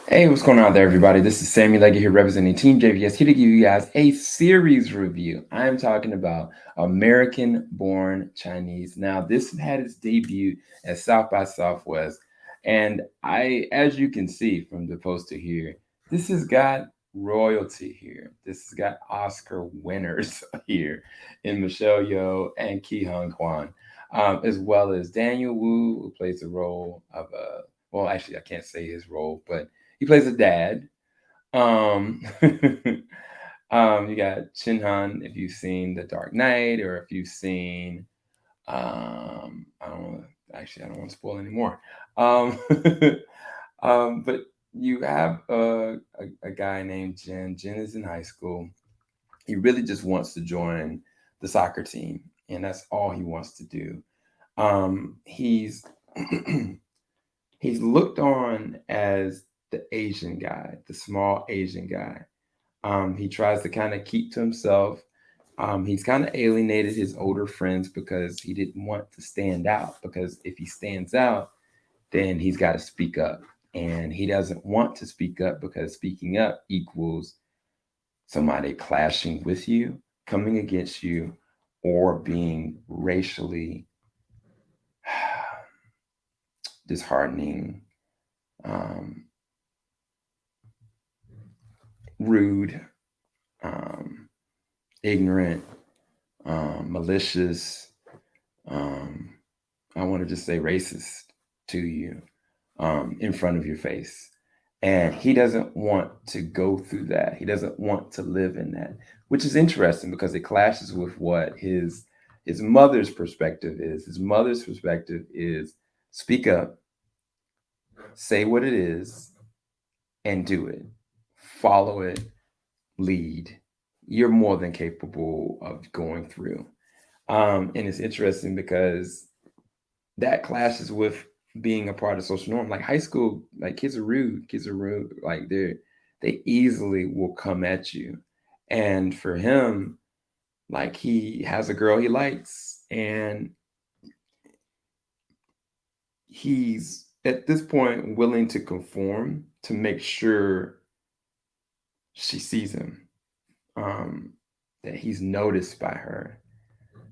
Hey, what's going on there, everybody? This is Sammy Leggett here representing Team JVS, here to give you guys a series review. I am talking about American Born Chinese. Now, this had its debut at South by Southwest, and as you can see from the poster here, this has got royalty here. This has got Oscar winners here in Michelle Yeoh and kehuyquan, as well as Daniel Wu, who plays the role of well, actually, I can't say his role, but he plays a dad. Um, you got Chin Han if you've seen The Dark Knight or if you've seen I don't want to actually I don't want to spoil anymore. Um, but you have a guy named Jin. Jin is in high school. He really just wants to join the soccer team, and that's all he wants to do. He's he's looked on as the Asian guy, the small Asian guy. He tries to kind of keep to himself. He's kind of alienated his older friends because he didn't want to stand out. Because if he stands out, then he's got to speak up. And he doesn't want to speak up because speaking up equals somebody clashing with you, coming against you, or being racially disheartening, um, rude, um, ignorant, malicious. Um, I want to just say racist to you in front of your face. And he doesn't want to go through that. He doesn't want to live in that, which is interesting because it clashes with what his mother's perspective is. His mother's perspective is speak up, say what it is, and do it. Follow it, lead. You're more than capable of going through. And it's interesting because that clashes with being a part of social norm. Like high school, like kids are rude. Kids are rude. Like they easily will come at you. And for him, like he has a girl he likes, and he's at this point willing to conform to make sure she sees him, um, that he's noticed by her,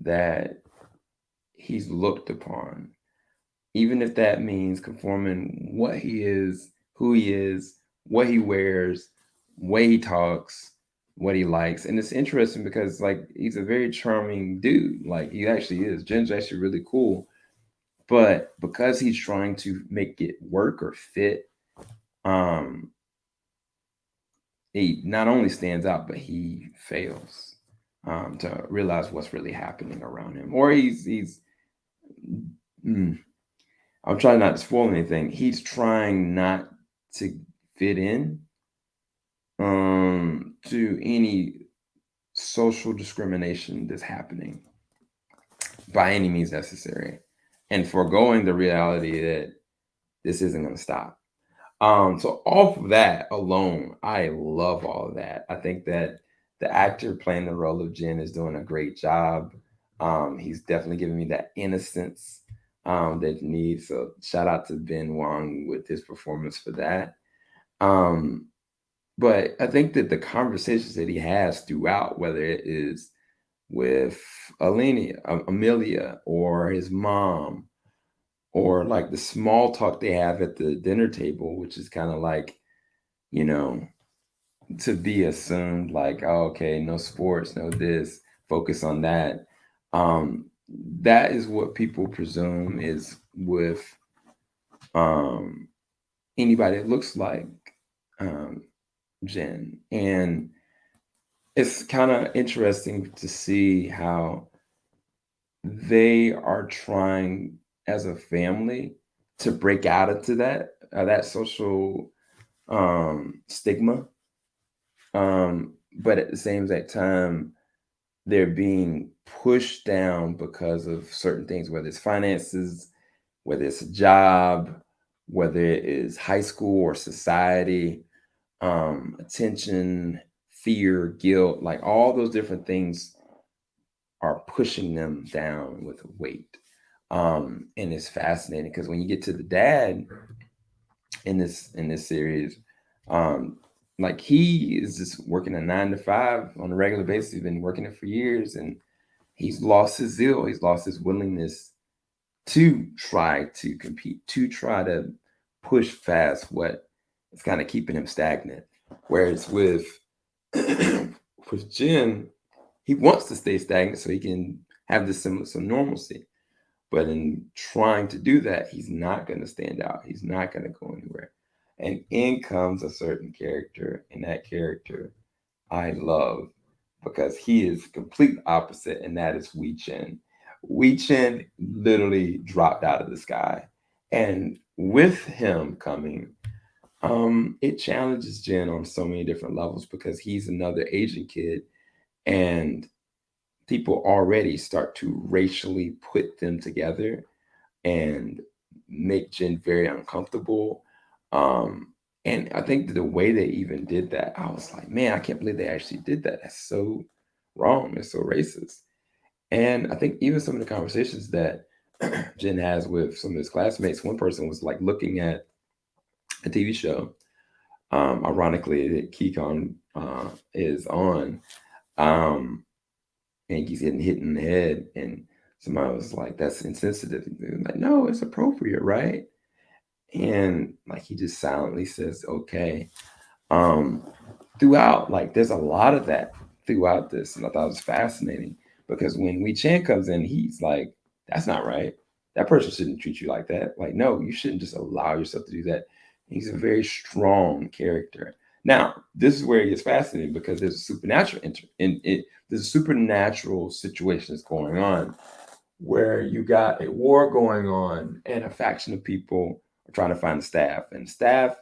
that he's looked upon, even if that means conforming what he is, who he is, what he wears, way he talks, what he likes. And it's interesting because like he's a very charming dude. Like he actually is. Jen's actually really cool. But because he's trying to make it work or fit, um, he not only stands out, but he fails to realize what's really happening around him. Or he's mm, I'm trying not to spoil anything. He's trying not to fit in to any social discrimination that's happening by any means necessary, and foregoing the reality that this isn't going to stop. So off of that alone, I love all of that. I think that the actor playing the role of Jin is doing a great job. He's definitely giving me that innocence that you need. So shout out to Ben Wang with his performance for that. Um, but I think that the conversations that he has throughout, whether it is with Amelia, or his mom, or like the small talk they have at the dinner table, which is kind of like, you know, to be assumed like, oh, okay, no sports, no this, focus on that. Um, that is what people presume is with um, anybody that looks like um, Jen. And it's kind of interesting to see how they are trying as a family to break out into that social stigma, but at the same exact time they're being pushed down because of certain things, whether it's finances, whether it's a job, whether it is high school or society, attention, fear, guilt, like all those different things are pushing them down with weight. And it's fascinating because when you get to the dad in this series, Um, like he is just working a 9 to 5 on a regular basis. He's been working it for years, and he's lost his zeal. He's lost his willingness to try to compete, to try to push past what is kind of keeping him stagnant. Whereas with with Jin, he wants to stay stagnant so he can have this semblance of normalcy. But in trying to do that, he's not going to stand out. He's not going to go anywhere. And in comes a certain character, and that character I love because he is complete opposite, and that is Wei Chen. Wei Chen literally dropped out of the sky. And with him coming, it challenges Jin on so many different levels because he's another Asian kid, and people already start to racially put them together and make Jin very uncomfortable. Um, and I think the way they even did that, I was like, man, I can't believe they actually did that. That's so wrong. It's so racist. And I think even some of the conversations that Jin has with some of his classmates, one person was like looking at a TV show, ironically, that Kehuyquan is on. Um, and he's getting hit in the head, and somebody was like, "That's insensitive." And like, no, it's appropriate, right? And like he just silently says, "Okay." Um, Throughout, like, there's a lot of that throughout this, and I thought it was fascinating because when Wei Chan comes in, he's like, "That's not right. That person shouldn't treat you like that. Like, no, you shouldn't just allow yourself to do that." He's a very strong character. Now, this is where it gets fascinating because there's a supernatural in it. There's a supernatural situation that's going on where you got a war going on and a faction of people are trying to find the staff, and the staff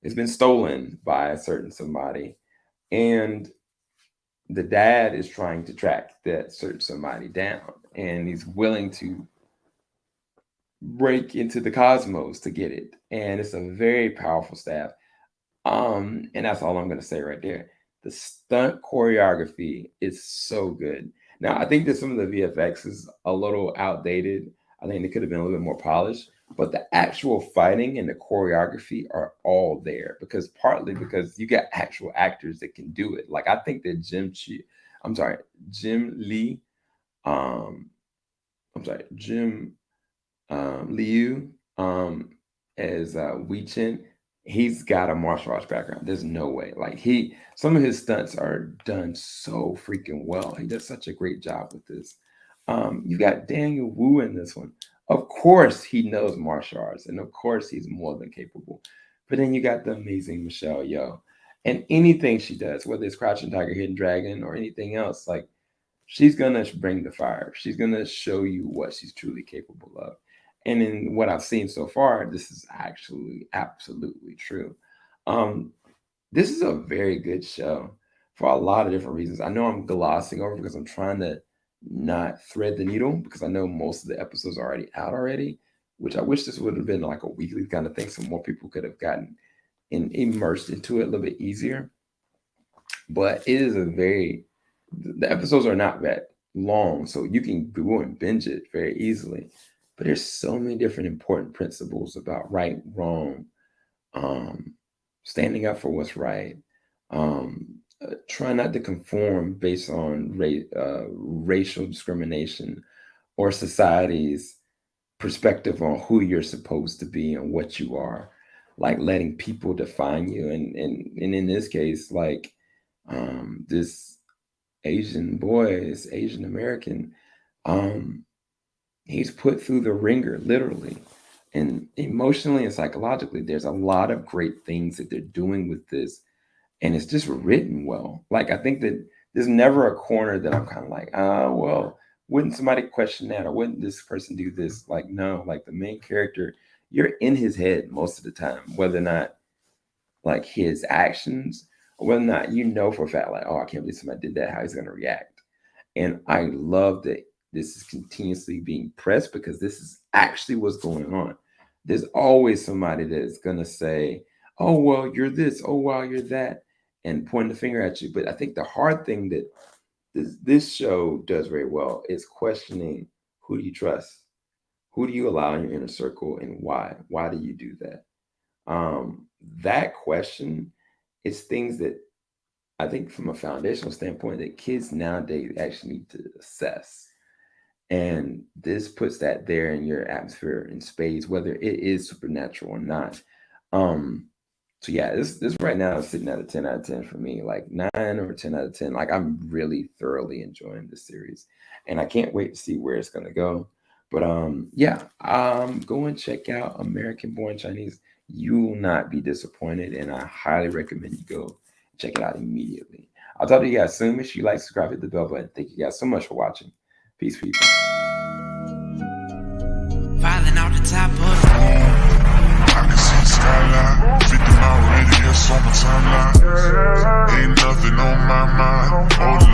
has been stolen by a certain somebody, and the dad is trying to track that certain somebody down, and he's willing to break into the cosmos to get it, and it's a very powerful staff. And that's all I'm gonna say right there. The stunt choreography is so good. Now, I think that some of the VFX is a little outdated. I think it could have been a little bit more polished, but the actual fighting and the choreography are all there because partly because you got actual actors that can do it. Like I think that Jim Lee, um, Jim Liu, as Wei Chen, he's got a martial arts background. There's no way. Like some of his stunts are done so freaking well. He does such a great job with this. You got Daniel Wu in this one. Of course, he knows martial arts, and of course, he's more than capable. But then you got the amazing Michelle Yeoh, and anything she does, whether it's Crouching Tiger, Hidden Dragon, or anything else, like she's gonna bring the fire. She's gonna show you what she's truly capable of. And in what I've seen so far, this is actually absolutely true. Um, this is a very good show for a lot of different reasons. I know I'm glossing over because I'm trying to not thread the needle because I know most of the episodes are already out already, which I wish this would have been like a weekly kind of thing so more people could have gotten immersed into it a little bit easier. But it is the episodes are not that long, so you can go and binge it very easily. But there's so many different important principles about right, wrong, um, standing up for what's right, um, try not to conform based on racial discrimination or society's perspective on who you're supposed to be and what you are, like letting people define you. And in this case, like this Asian boy is Asian American. Um, he's put through the ringer, literally. And emotionally and psychologically, there's a lot of great things that they're doing with this. And it's just written well. Like, I think that there's never a corner that I'm kind of like, well, wouldn't somebody question that? Or wouldn't this person do this? Like, no, like the main character, you're in his head most of the time, whether or not like his actions, or whether or not you know for a fact, like, oh, I can't believe somebody did that, how he's going to react. And I love that this is continuously being pressed because this is actually what's going on. There's always somebody that is going to say, oh, well, you're this. Oh, well, you're that. And point the finger at you. But I think the hard thing that this show does very well is questioning who do you trust? Who do you allow in your inner circle and why? Why do you do that? Um, that question it's things that I think from a foundational standpoint that kids nowadays actually need to assess. And this puts that there in your atmosphere in spades, whether it is supernatural or not. So yeah, this right now is sitting at a 10 out of 10 for me, like 9 or 10 out of 10. Like I'm really thoroughly enjoying this series, and I can't wait to see where it's gonna go. But yeah, go and check out American Born Chinese. You will not be disappointed, and I highly recommend you go check it out immediately. I'll talk to you guys soon. Make sure you like, subscribe, hit the bell button. Thank you guys so much for watching. Peace, people. Falling out the top of I can see the skyline, 50 mile radius on my timeline. Ain't nothing on my mind. Oh, Lord.